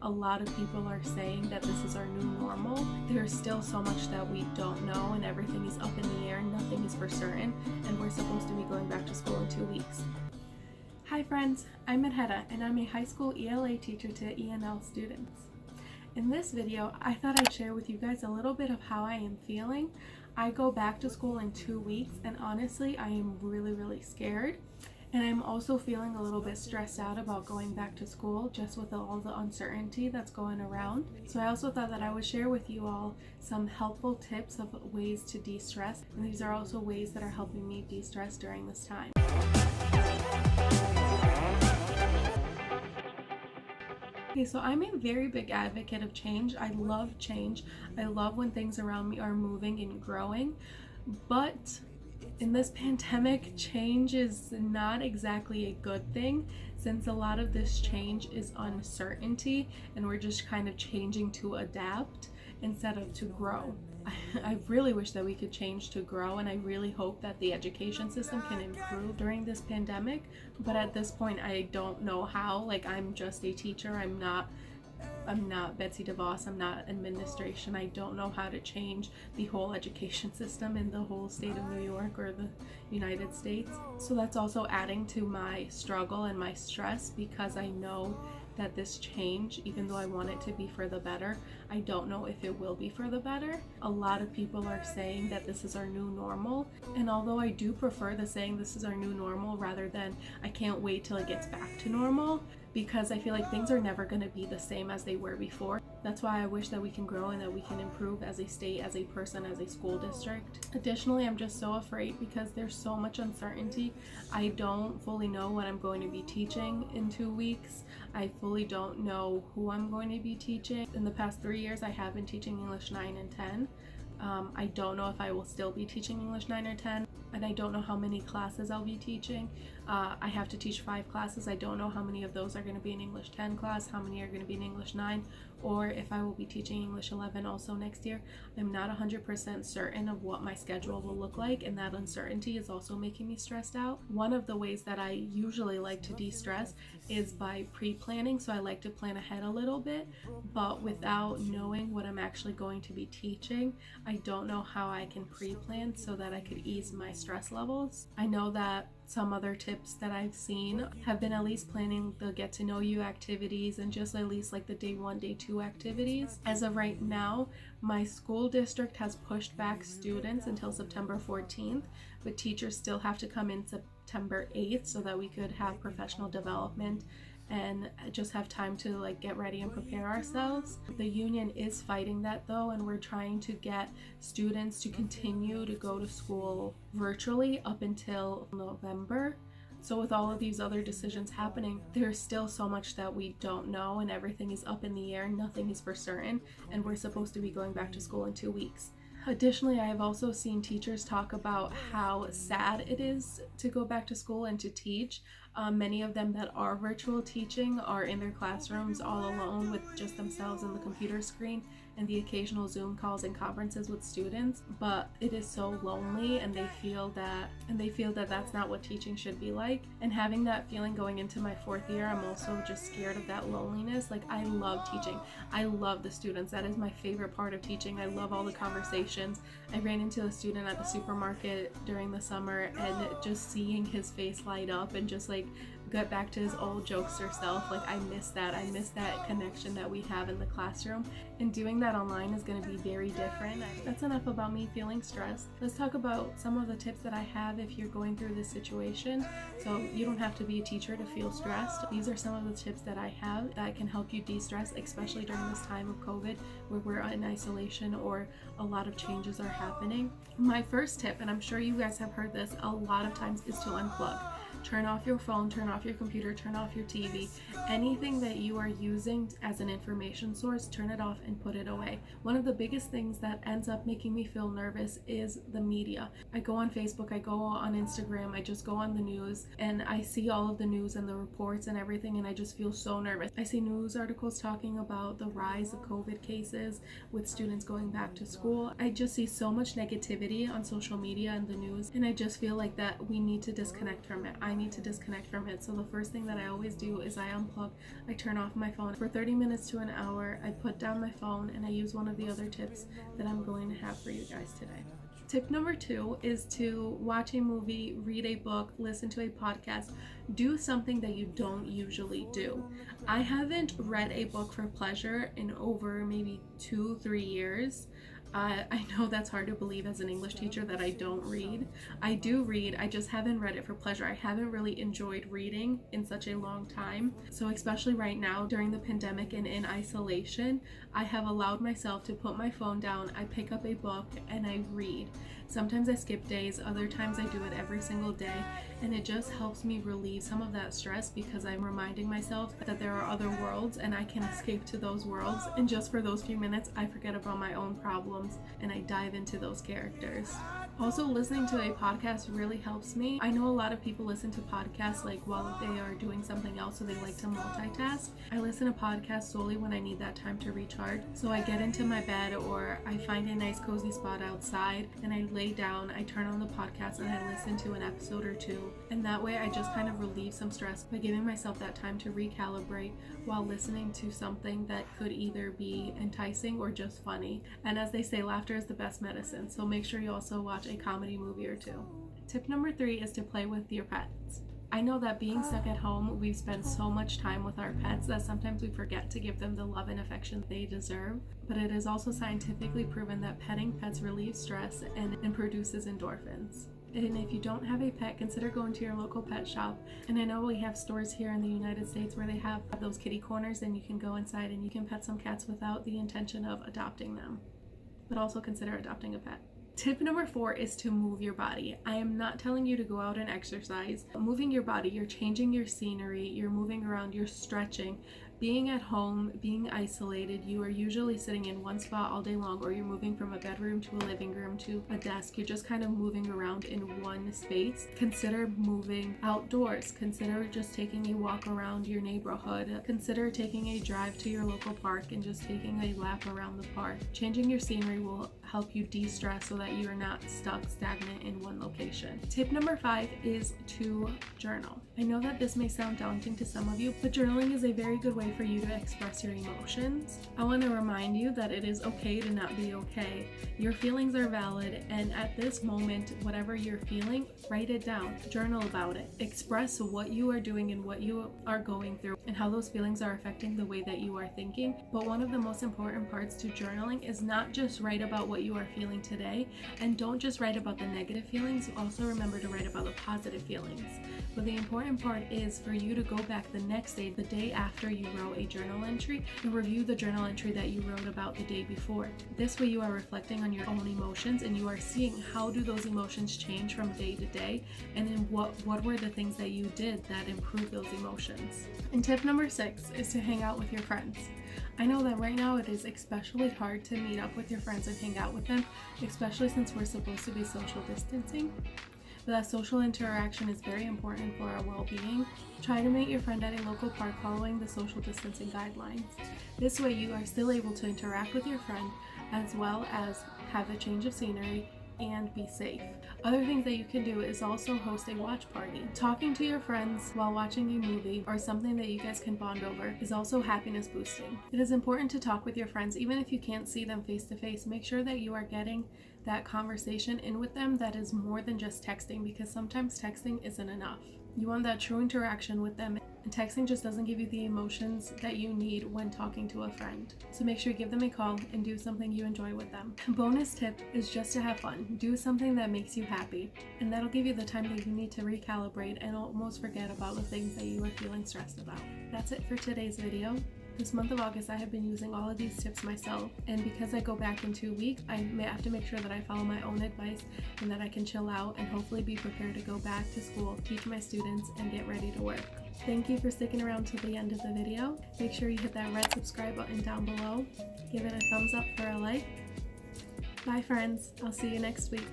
A lot of people are saying that this is our new normal. There's still so much that we don't know, and everything is up in the air, nothing is for certain, and we're supposed to be going back to school in 2 weeks. Hi friends, I'm Midheta, and I'm a high school ELA teacher to ENL students. In this video, I thought I'd share with you guys a little bit of how I am feeling. I go back to school in 2 weeks, and honestly, I am really scared. And I'm also feeling a little bit stressed out about going back to school just with all the uncertainty that's going around. So I also thought that I would share with you all some helpful tips of ways to de-stress. And these are also ways that are helping me de-stress during this time. Okay, so I'm a very big advocate of change. I love change. I love when things around me are moving and growing. But in this pandemic, change is not exactly a good thing, since a lot of this change is uncertainty and we're just kind of changing to adapt instead of to grow. I really wish that we could change to grow, and I really hope that the education system can improve during this pandemic, but at this point I don't know how. Like, I'm just a teacher. I'm not Betsy DeVos. I'm not administration. I don't know how to change the whole education system in the whole state of New York or the United States. So that's also adding to my struggle and my stress, because I know that this change, even though I want it to be for the better, I don't know if it will be for the better. A lot of people are saying that this is our new normal, and although I do prefer the saying this is our new normal rather than I can't wait till it gets back to normal, because I feel like things are never going to be the same as they were before. That's why I wish that we can grow and that we can improve as a state, as a person, as a school district. Additionally, I'm just so afraid because there's so much uncertainty. I don't fully know what I'm going to be teaching in 2 weeks. I fully don't know who I'm going to be teaching. In the past 3 years, I have been teaching English 9 and 10. I don't know if I will still be teaching English 9 or 10, and I don't know how many classes I'll be teaching. I have to teach 5 classes. I don't know how many of those are going to be an English 10 class, how many are going to be an English 9, or if I will be teaching English 11 also next year. I'm not 100% certain of what my schedule will look like, and that uncertainty is also making me stressed out. One of the ways that I usually like to de-stress is by pre-planning. So I like to plan ahead a little bit, but without knowing what I'm actually going to be teaching, I don't know how I can pre-plan so that I could ease my stress levels. I know that some other tips that I've seen have been at least planning the get to know you activities and just at least like the day 1, day 2 activities. As of right now, my school district has pushed back students until September 14th, but teachers still have to come in September 8th so that we could have professional development and just have time to like get ready and prepare ourselves. The union is fighting that though, and we're trying to get students to continue to go to school virtually up until November. So with all of these other decisions happening, there's still so much that we don't know, and everything is up in the air, nothing is for certain, and we're supposed to be going back to school in 2 weeks. Additionally, I have also seen teachers talk about how sad it is to go back to school and to teach. Many of them that are virtual teaching are in their classrooms all alone with just themselves and the computer screen and the occasional Zoom calls and conferences with students, but it is so lonely, and they feel that that's not what teaching should be like. And having that feeling going into my 4th year, I'm also just scared of that loneliness. Like, I love teaching. I love the students. That is my favorite part of teaching. I love all the conversations. I ran into a student at the supermarket during the summer, and just seeing his face light up and just like get back to his old jokester self, like I miss that connection that we have in the classroom, and doing that online is going to be very different. That's enough about me feeling stressed. Let's talk about some of the tips that I have if you're going through this situation, so you don't have to be a teacher to feel stressed. These are some of the tips that I have that can help you de-stress, especially during this time of COVID where we're in isolation or a lot of changes are happening. My first tip, and I'm sure you guys have heard this a lot of times, is to unplug. Turn off your phone, turn off your computer, turn off your TV. Anything that you are using as an information source, turn it off and put it away. One of the biggest things that ends up making me feel nervous is the media. I go on Facebook, I go on Instagram, I just go on the news, and I see all of the news and the reports and everything, and I just feel so nervous. I see news articles talking about the rise of COVID cases with students going back to school. I just see so much negativity on social media and the news, and I just feel like that we need to disconnect from it. I need to disconnect from it. So the first thing that I always do is I unplug, I turn off my phone for 30 minutes to an hour, I put down my phone, and I use one of the other tips that I'm going to have for you guys today. Tip number 2 is to watch a movie, read a book, listen to a podcast, do something that you don't usually do. I haven't read a book for pleasure in over maybe 2-3 years. I know that's hard to believe as an English teacher that I don't read. I do read, I just haven't read it for pleasure. I haven't really enjoyed reading in such a long time. So especially right now during the pandemic and in isolation, I have allowed myself to put my phone down, I pick up a book, and I read. Sometimes I skip days, other times I do it every single day, and it just helps me relieve some of that stress because I'm reminding myself that there are other worlds and I can escape to those worlds, and just for those few minutes I forget about my own problems and I dive into those characters. Also, listening to a podcast really helps me. I know a lot of people listen to podcasts like while they are doing something else, so they like to multitask. I listen to podcasts solely when I need that time to recharge. So I get into my bed or I find a nice cozy spot outside and I lay down, I turn on the podcast and I listen to an episode or two. And that way I just kind of relieve some stress by giving myself that time to recalibrate while listening to something that could either be enticing or just funny. And as they say, laughter is the best medicine. So make sure you also watch a comedy movie or two. Tip number 3 is to play with your pets. I know that being stuck at home, we've spent so much time with our pets that sometimes we forget to give them the love and affection they deserve, but it is also scientifically proven that petting pets relieves stress and produces endorphins. And if you don't have a pet, consider going to your local pet shop. And I know we have stores here in the United States where they have those kitty corners and you can go inside and you can pet some cats without the intention of adopting them. But also consider adopting a pet. Tip number 4 is to move your body. I am not telling you to go out and exercise. Moving your body, you're changing your scenery, you're moving around, you're stretching. Being at home, being isolated, you are usually sitting in one spot all day long, or you're moving from a bedroom to a living room to a desk. You're just kind of moving around in one space. Consider moving outdoors. Consider just taking a walk around your neighborhood. Consider taking a drive to your local park and just taking a lap around the park. Changing your scenery will help you de-stress so that you are not stuck stagnant in one location. Tip number 5 is to journal. I know that this may sound daunting to some of you, but journaling is a very good way for you to express your emotions. I want to remind you that it is okay to not be okay. Your feelings are valid, and at this moment, whatever you're feeling, write it down. Journal about it. Express what you are doing and what you are going through and how those feelings are affecting the way that you are thinking. But one of the most important parts to journaling is not just write about what you are feeling today, and don't just write about the negative feelings. Also remember to write about the positive feelings. But the important part is for you to go back the next day, the day after you wrote a journal entry, and review the journal entry that you wrote about the day before. This way you are reflecting on your own emotions and you are seeing how do those emotions change from day to day, and then what were the things that you did that improved those emotions. And tip number 6 is to hang out with your friends. I know that right now it is especially hard to meet up with your friends and hang out with them, especially since we're supposed to be social distancing. But that social interaction is very important for our well-being. Try to meet your friend at a local park following the social distancing guidelines. This way you are still able to interact with your friend as well as have a change of scenery and be safe. Other things that you can do is also host a watch party. Talking to your friends while watching a movie or something that you guys can bond over is also happiness boosting. It is important to talk with your friends even if you can't see them face to face. Make sure that you are getting that conversation in with them that is more than just texting, because sometimes texting isn't enough. You want that true interaction with them, and texting just doesn't give you the emotions that you need when talking to a friend. So make sure you give them a call and do something you enjoy with them. Bonus tip is just to have fun. Do something that makes you happy, and that'll give you the time that you need to recalibrate and almost forget about the things that you are feeling stressed about. That's it for today's video. This month of August, I have been using all of these tips myself, and because I go back in 2 weeks, I may have to make sure that I follow my own advice and that I can chill out and hopefully be prepared to go back to school, teach my students, and get ready to work. Thank you for sticking around to the end of the video. Make sure you hit that red subscribe button down below. Give it a thumbs up for a like. Bye friends, I'll see you next week.